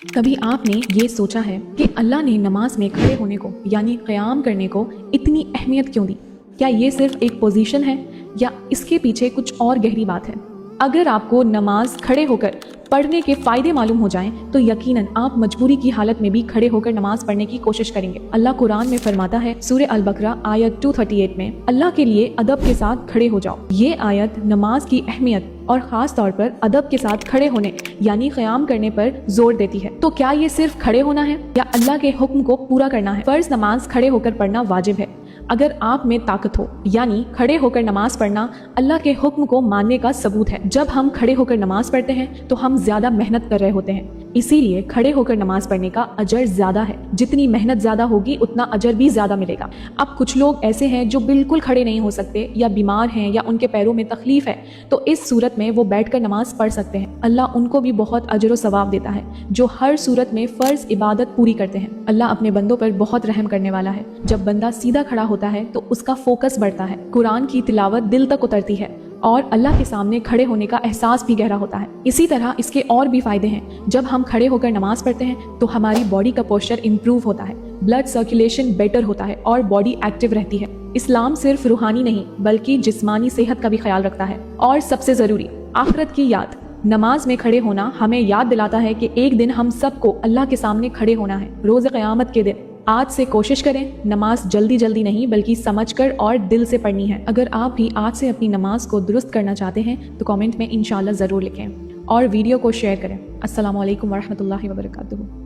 कभी आपने ये सोचा है कि अल्लाह ने नमाज में खड़े होने को यानी क़याम करने को इतनी अहमियत क्यों दी? क्या ये सिर्फ एक पोजीशन है या इसके पीछे कुछ और गहरी बात है? अगर आपको नमाज खड़े होकर पढ़ने के फ़ायदे मालूम हो जाएं तो यकीनन आप मजबूरी की हालत में भी खड़े होकर नमाज पढ़ने की कोशिश करेंगे। अल्लाह कुरान में फरमाता है सूरह अल बकरा आयत 238 में, अल्लाह के लिए अदब के साथ खड़े हो जाओ। ये आयत नमाज की अहमियत और ख़ास तौर पर अदब के साथ खड़े होने यानी क़याम करने पर जोर देती है। तो क्या ये सिर्फ खड़े होना है या अल्लाह के हुक्म को पूरा करना है? फ़र्ज़ नमाज खड़े होकर पढ़ना वाजिब है। अगर आप में ताकत हो यानी खड़े होकर नमाज पढ़ना अल्लाह के हुक्म को मानने का सबूत है। जब हम खड़े होकर नमाज पढ़ते हैं तो हम ज्यादा मेहनत कर रहे होते हैं, इसीलिए खड़े होकर नमाज पढ़ने का अजर ज्यादा है। जितनी मेहनत ज्यादा होगी उतना अजर भी ज्यादा मिलेगा। अब कुछ लोग ऐसे हैं जो बिल्कुल खड़े नहीं हो सकते या बीमार हैं या उनके पैरों में तकलीफ है, तो इस सूरत में वो बैठकर नमाज पढ़ सकते हैं। अल्लाह उनको भी बहुत अजर व सवाब देता है जो हर सूरत में फ़र्ज इबादत पूरी करते हैं। अल्लाह अपने बंदों पर बहुत रहम करने वाला है। जब बंदा सीधा खड़ा होता है तो उसका फोकस बढ़ता है, कुरान की तिलावत दिल तक उतरती है और अल्लाह के सामने खड़े होने का एहसास भी गहरा होता है। इसी तरह इसके और भी फायदे हैं। जब हम खड़े होकर नमाज पढ़ते हैं तो हमारी बॉडी का पोस्चर इंप्रूव होता है, ब्लड सर्कुलेशन बेटर होता है और बॉडी एक्टिव रहती है। इस्लाम सिर्फ रूहानी नहीं बल्कि जिस्मानी सेहत का भी ख्याल रखता है। और सबसे ज़रूरी, आखिरत की याद। नमाज में खड़े होना हमें याद दिलाता है कि एक दिन हम सबको अल्लाह के सामने खड़े होना है, रोज़ क़यामत के दिन। आज से कोशिश करें, नमाज जल्दी जल्दी नहीं बल्कि समझकर और दिल से पढ़नी है। अगर आप भी आज से अपनी नमाज को दुरुस्त करना चाहते हैं तो कमेंट में इंशाल्लाह ज़रूर लिखें और वीडियो को शेयर करें। अस्सलामु अलैकुम वरहमतुल्लाहि वबरकातुहू।